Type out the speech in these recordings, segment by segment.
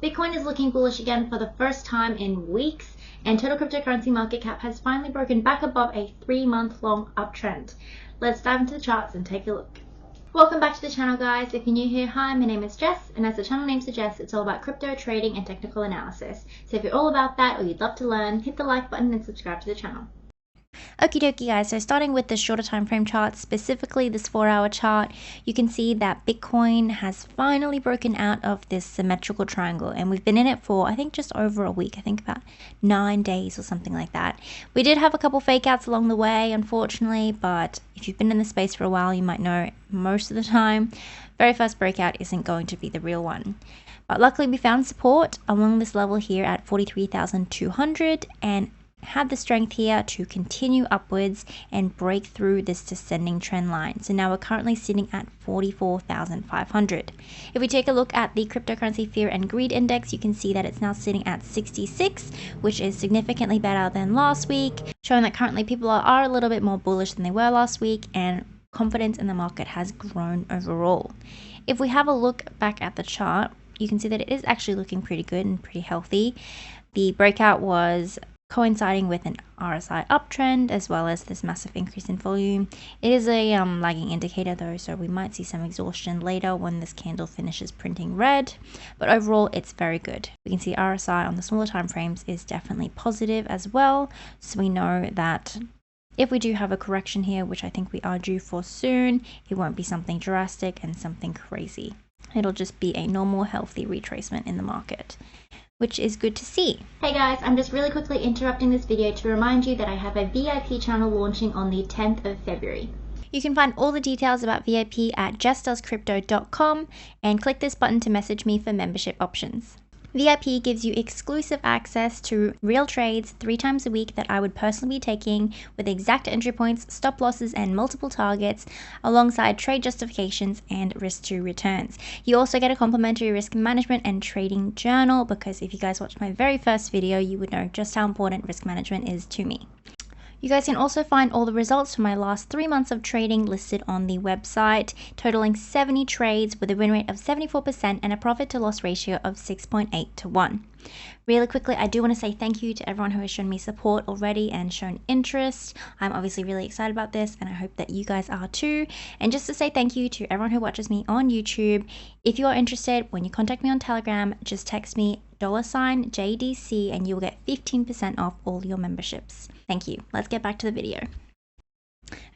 Bitcoin is looking bullish again for the first time in weeks, and total cryptocurrency market cap has finally broken back above a 3-month-long uptrend. Let's dive into the charts and take a look. Welcome back to the channel, guys. If you're new here, hi, my name is Jess, and as the channel name suggests, it's all about crypto trading and technical analysis. So if you're all about that or you'd love to learn, hit the like button and subscribe to the channel. Okie dokie, guys, so starting with the shorter time frame chart, specifically this 4-hour chart, you can see that Bitcoin has finally broken out of this symmetrical triangle, and we've been in it for I think just over a week. I think about 9 days or something like that. We did have a couple fake outs along the way, unfortunately, but if you've been in the space for a while, you might know most of the time very first breakout isn't going to be the real one. But luckily we found support along this level here at 43,200 and had the strength here to continue upwards and break through this descending trend line. So now we're currently sitting at 44,500. If we take a look at the cryptocurrency fear and greed index, you can see that it's now sitting at 66, which is significantly better than last week, showing that currently people are a little bit more bullish than they were last week, and confidence in the market has grown overall. If we have a look back at the chart, you can see that it is actually looking pretty good and pretty healthy. The breakout was coinciding with an RSI uptrend as well as this massive increase in volume. It is a lagging indicator though, so we might see some exhaustion later when this candle finishes printing red, but overall it's very good. We can see RSI on the smaller time frames is definitely positive as well, so we know that if we do have a correction here, which I think we are due for soon, it won't be something drastic and something crazy. It'll just be a normal healthy retracement in the market, which is good to see. Hey guys, I'm just really quickly interrupting this video to remind you that I have a VIP channel launching on the 10th of February. You can find all the details about VIP at justdoescrypto.com and click this button to message me for membership options. VIP gives you exclusive access to real trades 3 times a week that I would personally be taking with exact entry points, stop losses, and multiple targets, alongside trade justifications and risk to returns. You also get a complimentary risk management and trading journal, because if you guys watched my very first video, you would know just how important risk management is to me. You guys can also find all the results from my last 3 months of trading listed on the website, totaling 70 trades with a win rate of 74% and a profit to loss ratio of 6.8 to 1. Really quickly, I do want to say thank you to everyone who has shown me support already and shown interest. I'm obviously really excited about this, and I hope that you guys are too. And just to say thank you to everyone who watches me on YouTube. If you are interested, when you contact me on Telegram, just text me $JDC and you will get 15% off all your memberships. Thank you. Let's get back to the video.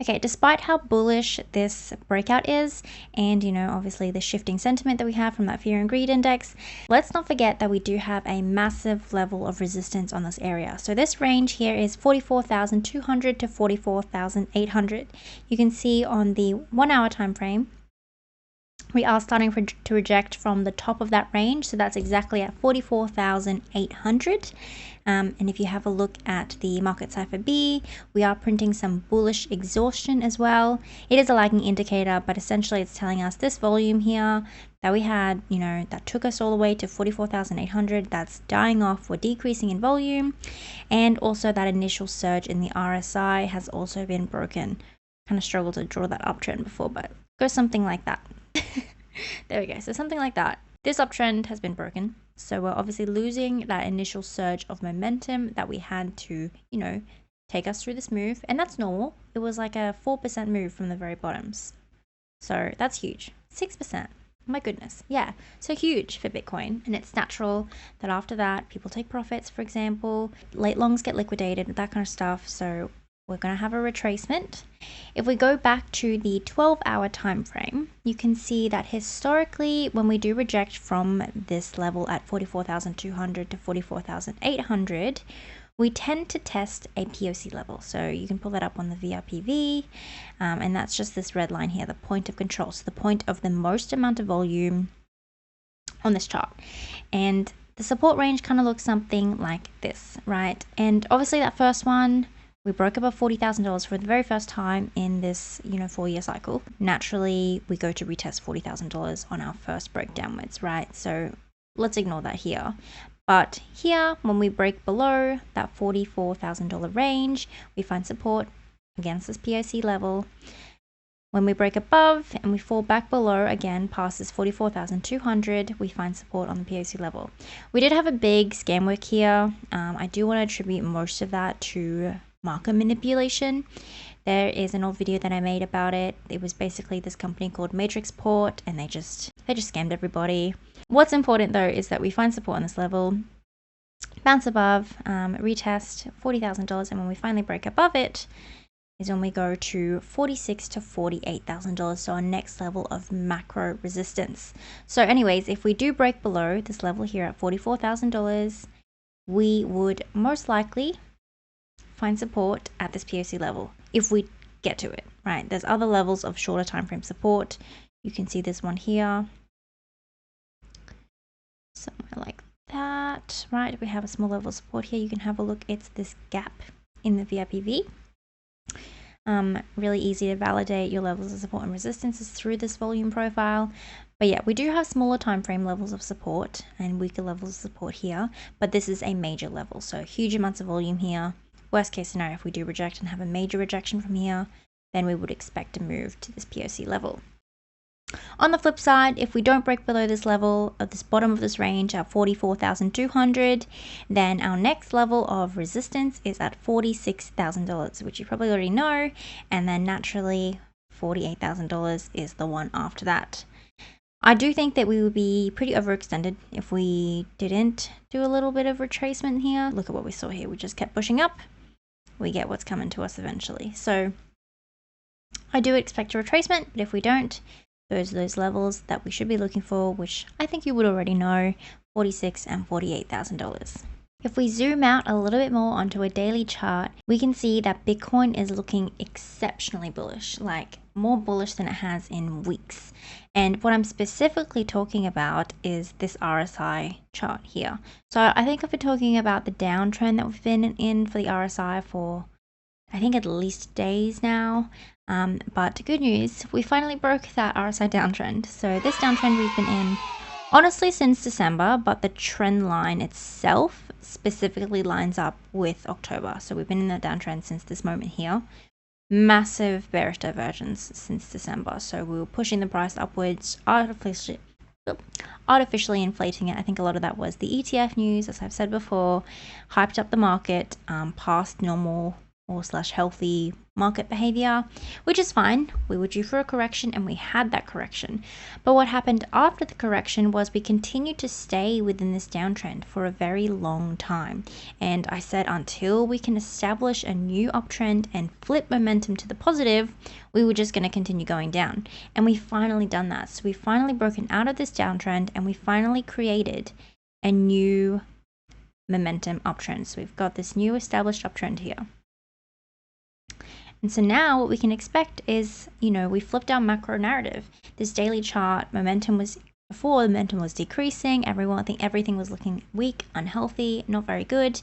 Okay, despite how bullish this breakout is, and obviously the shifting sentiment that we have from that fear and greed index, let's not forget that we do have a massive level of resistance on this area. So this range here is 44,200 to 44,800. You can see on the 1-hour time frame, we are starting to reject from the top of that range, so that's exactly at 44,800. And if you have a look at the market cipher B, we are printing some bullish exhaustion as well. It is a lagging indicator, but essentially it's telling us this volume here that we had, that took us all the way to 44,800, that's dying off or decreasing in volume. And also that initial surge in the RSI has also been broken. Kind of struggled to draw that uptrend before, but go something like that. There we go. So something like that. This uptrend has been broken. So we're obviously losing that initial surge of momentum that we had to, take us through this move. And that's normal. It was like a 4% move from the very bottoms. So that's huge. 6%. My goodness. Yeah. So huge for Bitcoin. And it's natural that after that, people take profits, for example. Late longs get liquidated, that kind of stuff. So we're going to have a retracement. If we go back to the 12-hour time frame, you can see that historically, when we do reject from this level at 44,200 to 44,800, we tend to test a POC level. So you can pull that up on the VRPV, and that's just this red line here, the point of control. So the point of the most amount of volume on this chart. And the support range kind of looks something like this, right? And obviously that first one, we broke above $40,000 for the very first time in this, 4-year cycle. Naturally, we go to retest $40,000 on our first break downwards, right? So let's ignore that here. But here, when we break below that $44,000 range, we find support against this POC level. When we break above and we fall back below again past this 44,200, we find support on the POC level. We did have a big scam work here. I do want to attribute most of that to market manipulation. There is an old video that I made about it. It was basically this company called Retracement, and they just scammed everybody. What's important though is that we find support on this level, bounce above, retest $40,000, and when we finally break above it is when we go to $46,000 to $48,000, so our next level of macro resistance. So anyways, if we do break below this level here at $44,000, we would most likely find support at this POC level if we get to it, right? There's other levels of shorter time frame support. You can see this one here, somewhere like that, right? We have a small level of support here. You can have a look. It's this gap in the VIPV. Really easy to validate your levels of support and resistance is through this volume profile. But yeah, we do have smaller time frame levels of support and weaker levels of support here, but this is a major level, so huge amounts of volume here. Worst case scenario, if we do reject and have a major rejection from here, then we would expect to move to this POC level. On the flip side, if we don't break below this level at this bottom of this range at 44,200, then our next level of resistance is at $46,000, which you probably already know, and then naturally $48,000 is the one after that. I do think that we would be pretty overextended if we didn't do a little bit of retracement here. Look at what we saw here. We just kept pushing up. We get what's coming to us eventually. So I do expect a retracement, but if we don't, those are those levels that we should be looking for, which I think you would already know, $46,000 and $48,000. If we zoom out a little bit more onto a daily chart, we can see that Bitcoin is looking exceptionally bullish, like more bullish than it has in weeks. And what I'm specifically talking about is this RSI chart here. So I think if we're talking about the downtrend that we've been in for the RSI for, I think, at least days now. But good news, we finally broke that RSI downtrend. So this downtrend we've been in honestly since December, but the trend line itself specifically lines up with October. So we've been in that downtrend since this moment here. Massive bearish divergence since December. So we were pushing the price upwards, artificially inflating it. I think a lot of that was the ETF news, as I've said before, hyped up the market past normal or / healthy market behavior, which is fine. We were due for a correction and we had that correction. But what happened after the correction was we continued to stay within this downtrend for a very long time. And I said until we can establish a new uptrend and flip momentum to the positive, we were just going to continue going down. And we finally done that. So we finally broken out of this downtrend and we finally created a new momentum uptrend. So we've got this new established uptrend here. And so now what we can expect is, we flipped our macro narrative. This daily chart, momentum was decreasing. Everything was looking weak, unhealthy, not very good.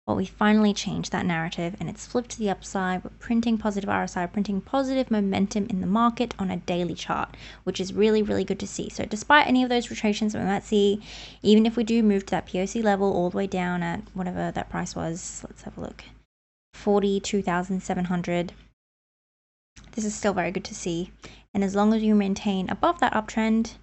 But we finally changed that narrative and it's flipped to the upside. We're printing positive RSI, printing positive momentum in the market on a daily chart, which is really, really good to see. So despite any of those retracements that we might see, even if we do move to that POC level all the way down at whatever that price was, let's have a look. 42,700. This is still very good to see, and as long as you maintain above that uptrend,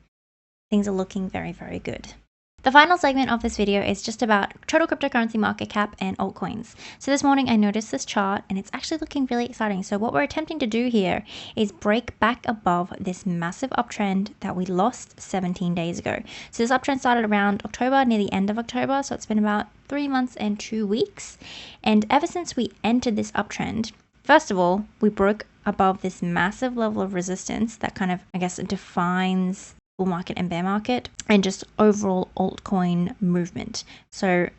things are looking very, very good. The final segment of this video is just about total cryptocurrency market cap and altcoins. So this morning I noticed this chart and it's actually looking really exciting. So what we're attempting to do here is break back above this massive uptrend that we lost 17 days ago. So this uptrend started around October, near the end of October. So it's been about 3 months and 2 weeks. And ever since we entered this uptrend, first of all, we broke above this massive level of resistance that kind of, I guess, defines bull market and bear market and just overall altcoin movement. So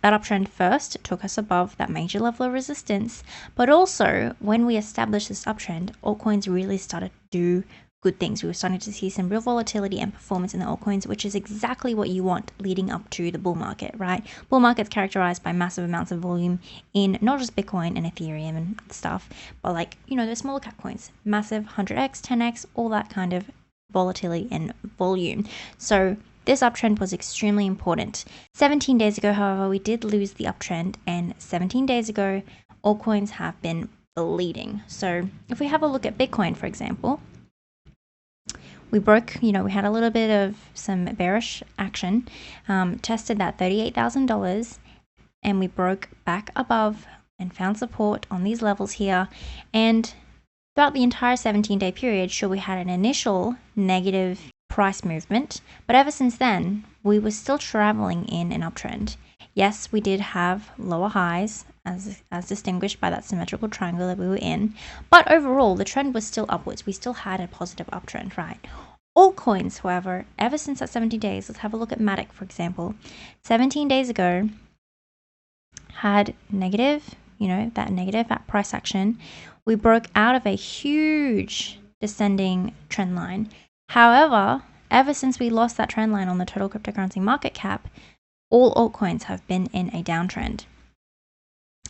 that uptrend first took us above that major level of resistance, but also when we established this uptrend, altcoins really started to do good things. We were starting to see some real volatility and performance in the altcoins, which is exactly what you want leading up to the bull market, right? Bull market's characterized by massive amounts of volume in not just Bitcoin and Ethereum and stuff, but like, the smaller cap coins, massive 100x, 10x, all that kind of volatility and volume. So this uptrend was extremely important. 17 days ago, however, we did lose the uptrend, and 17 days ago, altcoins have been bleeding. So if we have a look at Bitcoin, for example, we broke, we had a little bit of some bearish action, tested that $38,000, and we broke back above and found support on these levels here. And throughout the entire 17-day period, sure, we had an initial negative price movement, but ever since then, we were still traveling in an uptrend. Yes, we did have lower highs as distinguished by that symmetrical triangle that we were in, but overall, the trend was still upwards. We still had a positive uptrend, right? Altcoins, however, ever since that 17 days, let's have a look at Matic, for example. 17 days ago, had negative, that negative at price action. We broke out of a huge descending trend line. However, ever since we lost that trend line on the total cryptocurrency market cap, all altcoins have been in a downtrend.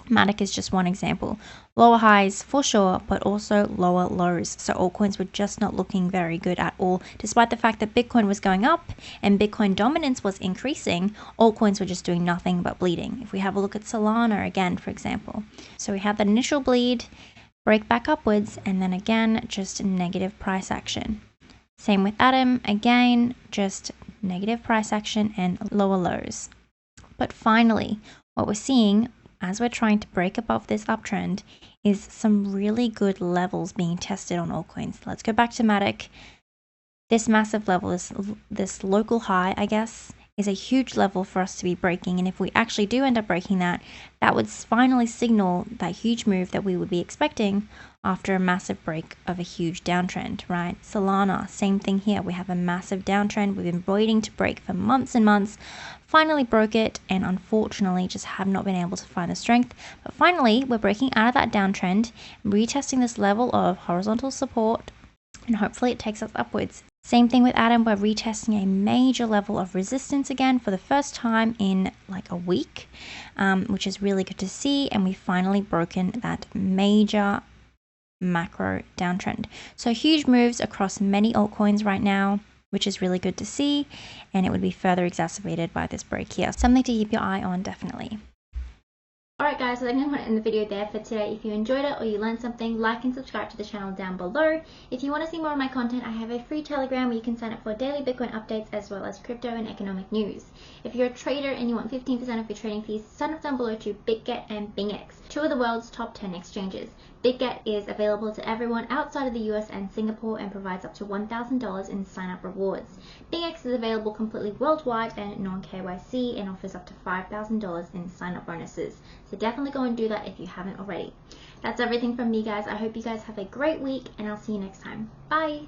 Matic is just one example. Lower highs for sure, but also lower lows. So altcoins were just not looking very good at all. Despite the fact that Bitcoin was going up and Bitcoin dominance was increasing, altcoins were just doing nothing but bleeding. If we have a look at Solana again, for example. So we had that initial bleed, break back upwards, and then again, just negative price action. Same with Atom, again, just negative price action and lower lows. But finally, what we're seeing as we're trying to break above this uptrend is some really good levels being tested on altcoins. Let's go back to Matic. This massive level, this local high, I guess, is a huge level for us to be breaking. And if we actually do end up breaking that, that would finally signal that huge move that we would be expecting after a massive break of a huge downtrend, right? Solana, same thing here. We have a massive downtrend. We've been waiting to break for months and months. Finally broke it, and unfortunately just have not been able to find the strength. But finally, we're breaking out of that downtrend, retesting this level of horizontal support, and hopefully it takes us upwards. Same thing with Atom, we're retesting a major level of resistance again for the first time in like a week, which is really good to see, and we've finally broken that major macro downtrend. So huge moves across many altcoins right now, which is really good to see, and it would be further exacerbated by this break here. Something to keep your eye on, definitely. Alright guys, so I'm going to end the video there for today. If you enjoyed it or you learned something, like and subscribe to the channel down below. If you want to see more of my content, I have a free Telegram where you can sign up for daily Bitcoin updates as well as crypto and economic news. If you're a trader and you want 15% of your trading fees, sign up down below to Bitget and BingX, two of the world's top 10 exchanges. Bitget is available to everyone outside of the US and Singapore and provides up to $1,000 in sign-up rewards. BingX is available completely worldwide and non-KYC and offers up to $5,000 in sign-up bonuses. So definitely go and do that if you haven't already. That's everything from me, guys. I hope you guys have a great week, and I'll see you next time. Bye!